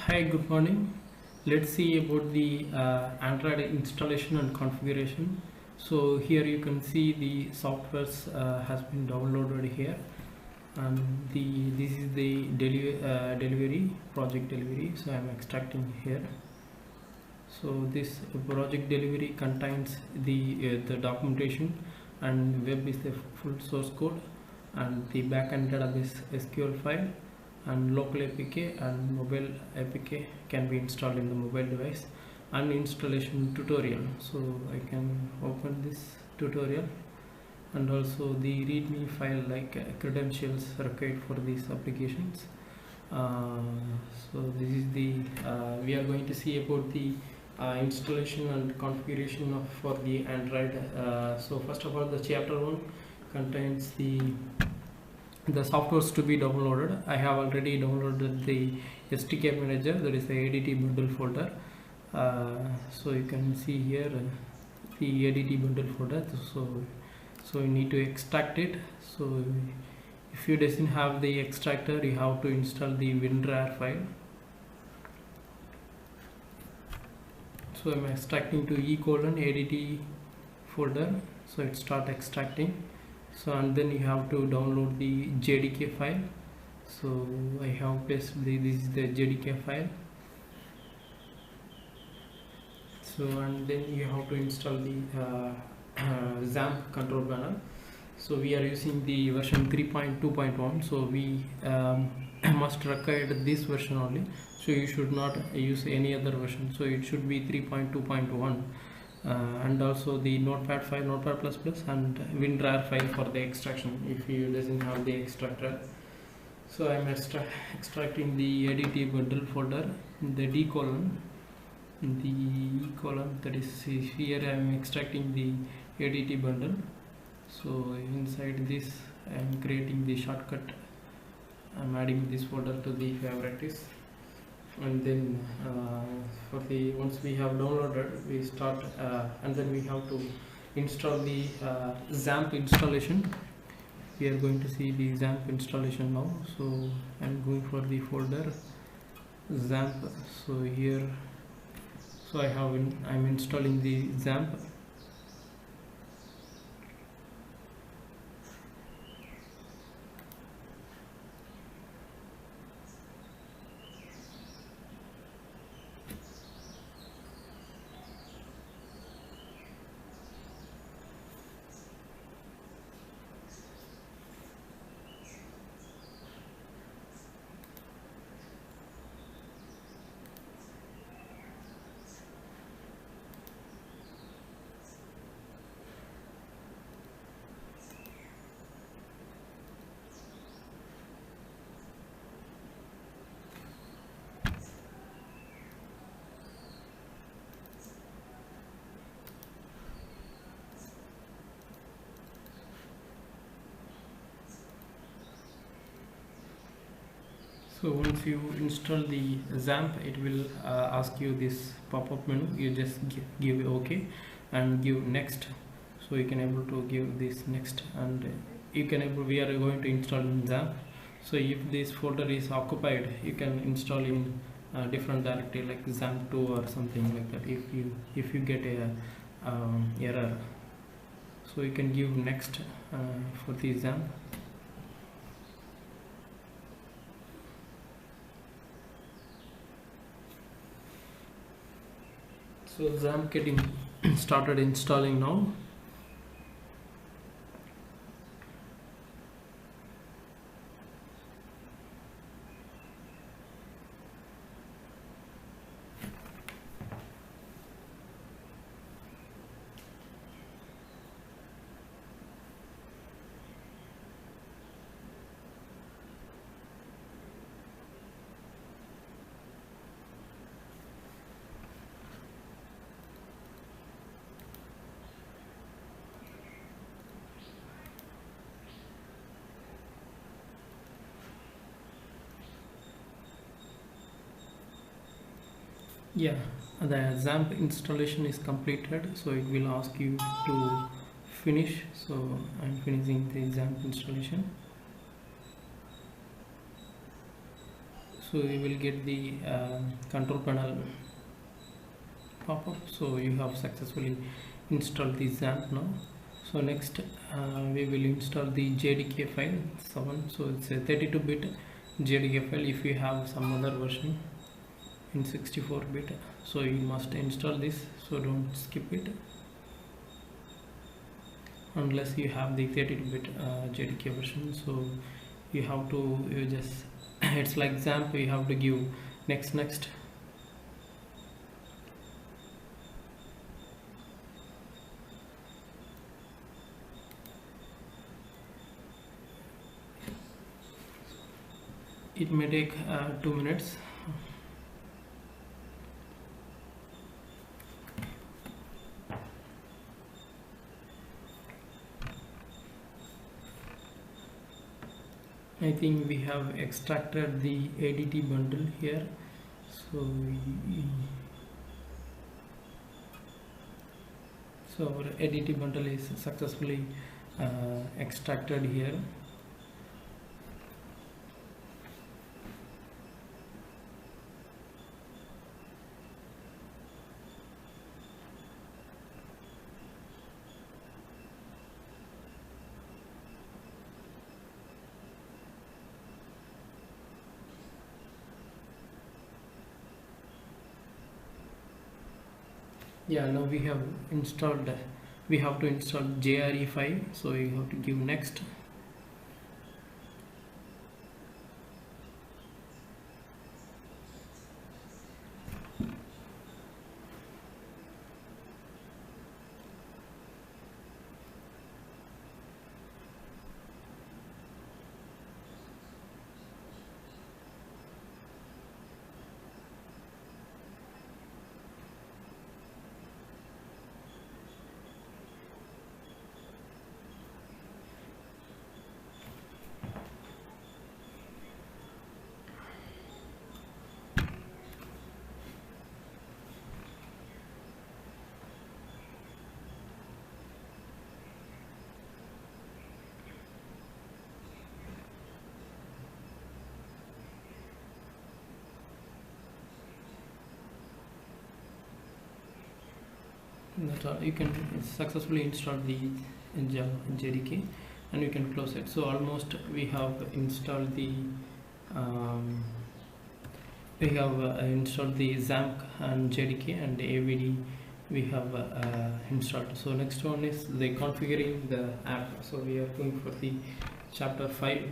Hi, good morning. Let's see about the Android installation and configuration. So here you can see the softwares has been downloaded here, and this is the delivery project delivery. So I'm extracting here. So this project delivery contains the documentation, and web is the full source code, and the backend database SQL file, and local APK and mobile APK can be installed in the mobile device, and installation tutorial. So I can open this tutorial, and also the readme file like credentials required for these applications. So this is the we are going to see about the installation and configuration for the Android. So first of all, the chapter 1 contains the softwares to be downloaded. I have already downloaded the SDK manager, that is the ADT bundle folder. So you can see here the ADT bundle folder. So you need to extract it. So if you doesn't have the extractor, you have to install the WinRAR file. So I'm extracting to ADT folder. So it start extracting. So and then you have to download the JDK file. So I have pasted this is the JDK file. So and then you have to install the XAMPP control panel. So we are using the version 3.2.1. so we must require this version only. So you should not use any other version. So it should be 3.2.1. And also the notepad file, notepad++, and WinRAR file for the extraction if you doesn't have the extractor. So I'm extracting the ADT bundle folder, the D column, the E column, that is here I'm extracting the ADT bundle. So inside this I'm creating the shortcut. I'm adding this folder to the favorites, and then for the once we have downloaded, we start and then we have to install the XAMPP installation. We are going to see the XAMPP installation now. So I'm going for the folder XAMPP. So here, so I'm installing the XAMPP. So once you install the XAMPP, it will ask you this pop-up menu. You just give OK and give next. So you can able to give this next, and you can able, we are going to install in XAMPP. So if this folder is occupied, you can install in different directory like XAMPP2 or something like that. If you get a error, so you can give next for the XAMPP. So XAMPP getting started installing now. Yeah, the XAMPP installation is completed, so it will ask you to finish. So I'm finishing the XAMPP installation. so you will get the control panel pop-up. So you have successfully installed the XAMPP now. So next we will install the JDK file 7. So it's a 32-bit JDK file. If you have some other version in 64-bit, so you must install this, so don't skip it unless you have the 32-bit JDK version. So you have to, you just it's like XAMPP, you have to give next. It may take 2 minutes. I think we have extracted the ADT bundle here. So our ADT bundle is successfully extracted here. Yeah, now we have installed, we have to install JRE5, so you have to give next. That you can successfully install the JDK, and you can close it. So almost we have installed the XAMPP and JDK, and the AVD we have installed. So next one is the configuring the app. So we are going for the chapter 5.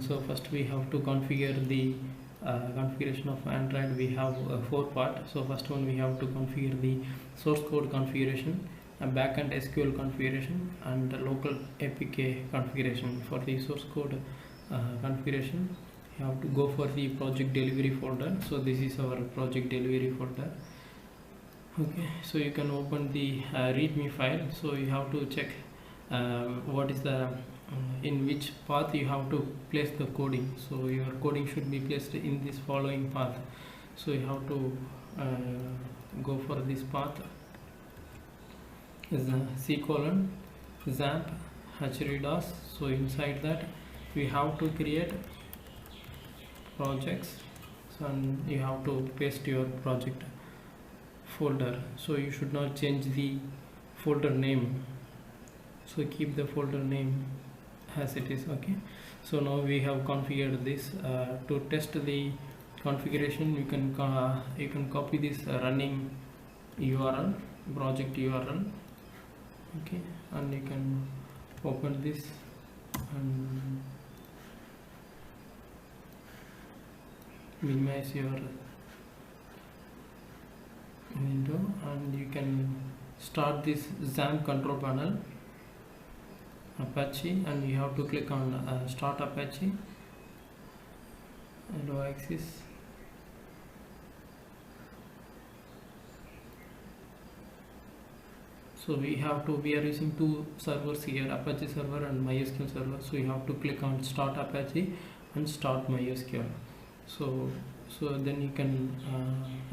So first we have to configure the configuration of Android. We have 4 parts. So first one, we have to configure the source code configuration, a backend SQL configuration, and a local APK configuration. For the source code configuration, you have to go for the project delivery folder. So this is our project delivery folder. Okay, so you can open the readme file. So you have to check what is the in which path you have to place the coding. So your coding should be placed in this following path. So you have to go for this path is C:\XAMPP HREDOS. So inside that we have to create projects, and you have to paste your project folder. So you should not change the folder name, so keep the folder name as it is. Okay, so now we have configured this. To test the configuration, you can copy this running URL, project URL. Okay, and you can open this and minimize your window, and you can start this XAMPP control panel Apache, and you have to click on start Apache and axis. So we are using 2 servers here, Apache server and MySQL server. So you have to click on start Apache and start MySQL. So then you can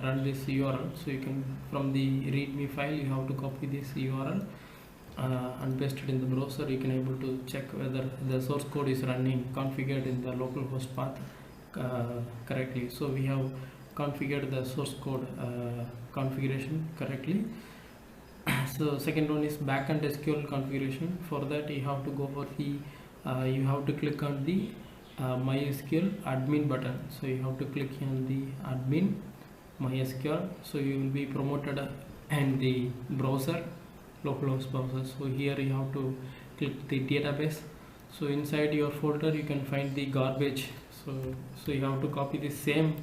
run this URL. So you can, from the readme file, you have to copy this URL and paste it in the browser. You can able to check whether the source code is running configured in the localhost path. correctly. So we have configured the source code configuration correctly. So second one is backend SQL configuration. For that you have to go for the you have to click on the MySQL admin button. So you have to click on the admin MySQL. So you will be promoted in the browser, localhost browser. So here you have to click the database. So inside your folder you can find the garbage. So you have to copy the same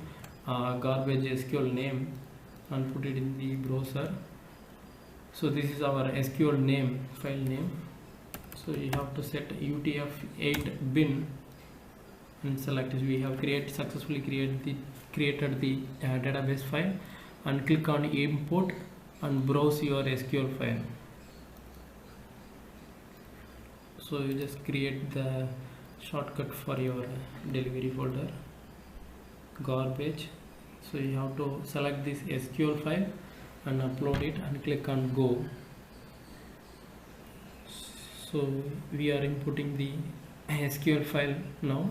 garbage SQL name and put it in the browser. So this is our SQL name, file name. So you have to set UTF-8 bin and select it. We have successfully created the database file, and click on import and browse your SQL file. So you just create the shortcut for your delivery folder, garbage. So you have to select this SQL file and upload it and click on go. So we are inputting the SQL file now.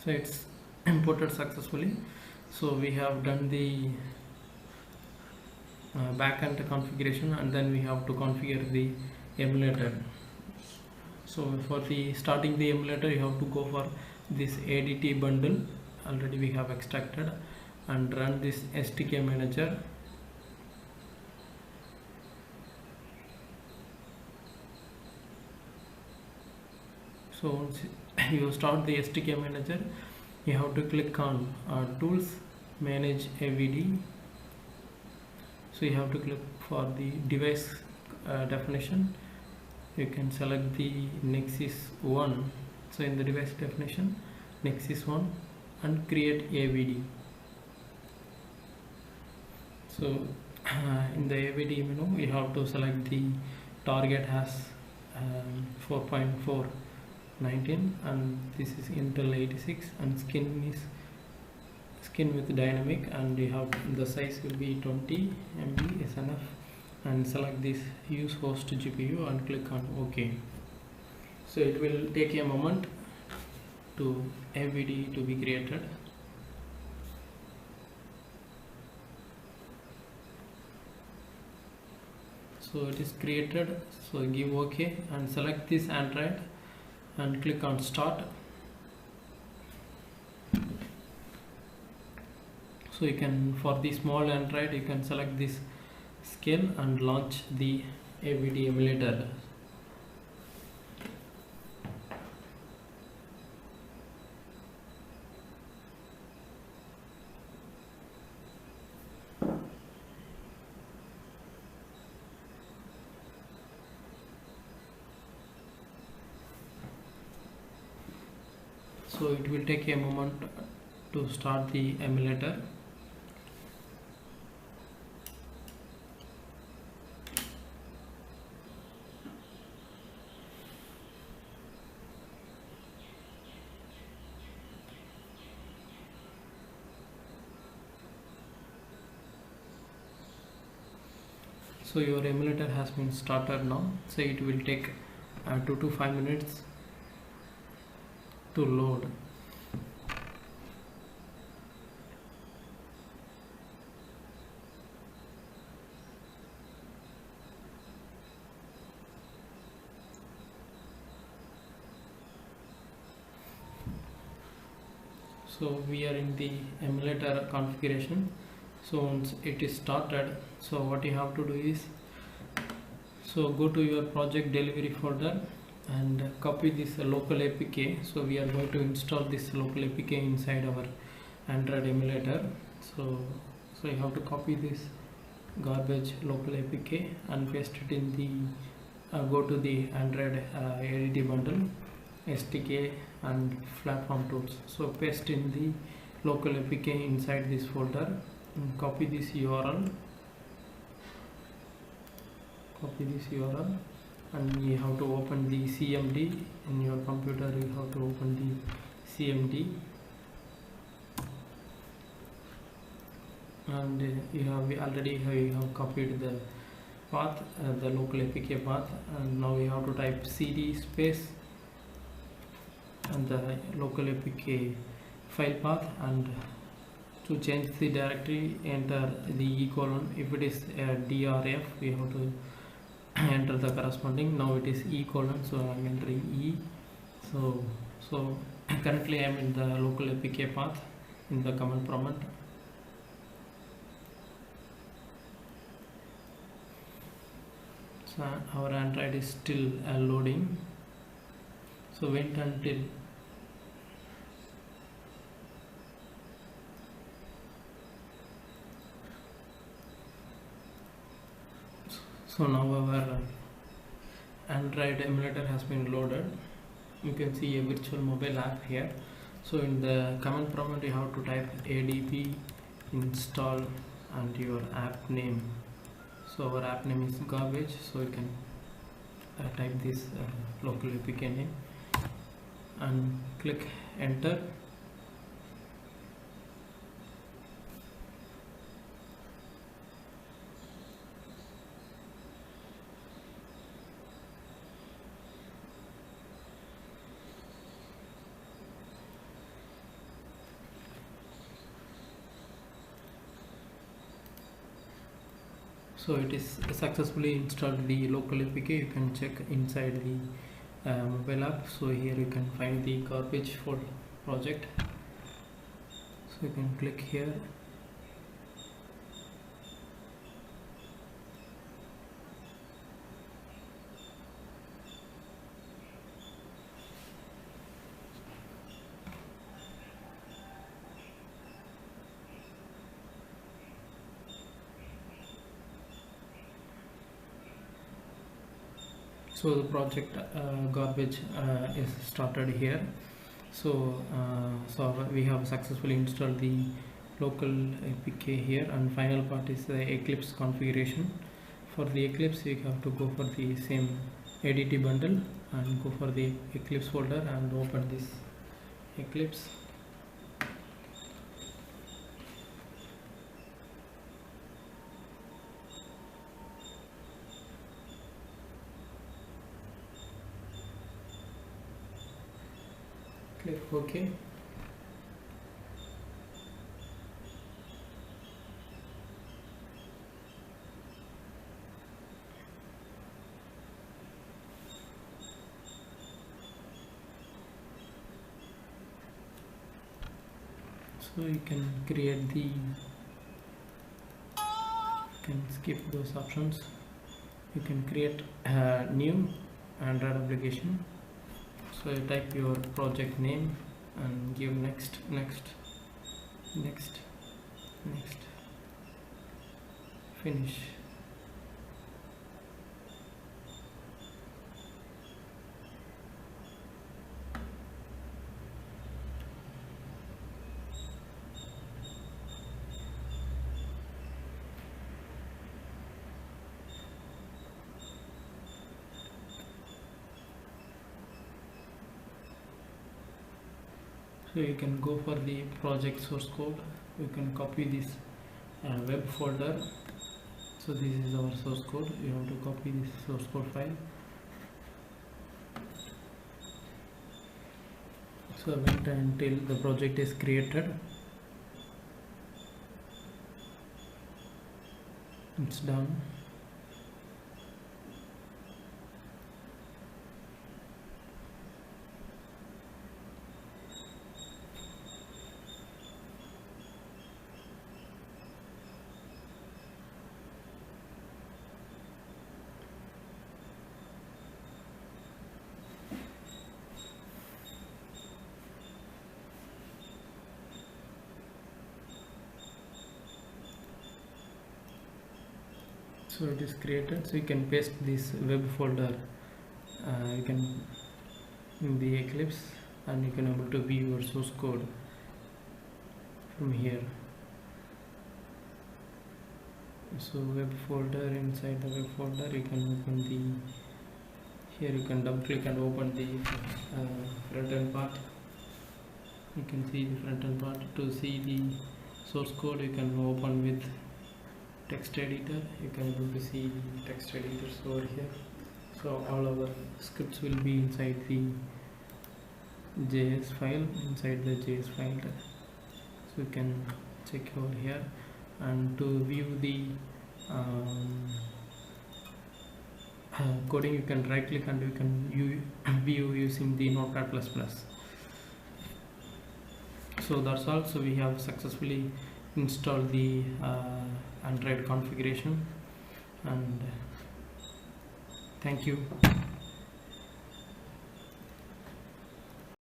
So it's imported successfully. So we have done the backend configuration, and then we have to configure the emulator. So for the starting the emulator, you have to go for this ADT bundle, already we have extracted, and run this STK manager. So once you start the STK manager, you have to click on tools, manage AVD. So you have to click for the device definition. You can select the Nexus 1. So in the device definition, Nexus 1, and create AVD. So in the AVD menu, you have to select the target has 4.419, and this is Intel 86, and skin with dynamic, and you have the size will be 20 MB is enough, and select this use host GPU and click on OK. So it will take a moment to AVD to be created. So it is created, so give OK and select this Android and click on start. So you can, for the small Android, you can select this scale and launch the AVD emulator. So it will take a moment to start the emulator. So your emulator has been started now. So it will take 2 to 5 minutes to load. So we are in the emulator configuration. So once it is started, so what you have to do is, so go to your project delivery folder and copy this local APK. So we are going to install this local APK inside our Android emulator. So you have to copy this garbage local APK and paste it in the go to the Android ADT bundle, STK and platform tools. So paste in the local APK inside this folder and copy this URL. And you have to open the CMD in your computer. You have to open the CMD and we have copied the path, the local APK path, and now we have to type cd space and the local APK file path, and to change the directory enter the E colon. If it is DRF, we have to enter the corresponding. Now it is E colon, so I'm entering E. So currently I'm in the local APK path in the command prompt. So our Android is still loading, so wait until so now our Android emulator has been loaded. You can see a virtual mobile app here. So in the command prompt you have to type adb install and your app name. So our app name is garbage, so you can type this local APK name and click enter. So it is successfully installed the local APK. You can check inside the mobile app. So here you can find the garbage for project. So you can click here. So the project garbage is started here. So we have successfully installed the local APK here, and final part is the Eclipse configuration. For the Eclipse you have to go for the same ADT bundle and go for the Eclipse folder and open this Eclipse. Click OK. So you can create the, you can skip those options. You can create a new Android application. So you type your project name and give next, finish. So you can go for the project source code. You can copy this web folder. So this is our source code. You have to copy this source code file. So wait until the project is created. It's done. So it is created. So you can paste this web folder you can in the Eclipse, and you can able to view your source code from here. So web folder, inside the web folder you can open the, here you can double click and open the front end part. You can see the front end part. To see the source code you can open with text editor. You can able to see the text editors over here. So all our scripts will be inside the JS file, inside the JS file. So you can check over here, and to view the coding, you can right click and you can view using the Notepad++. So that's all. So we have successfully installed the Android configuration, and thank you.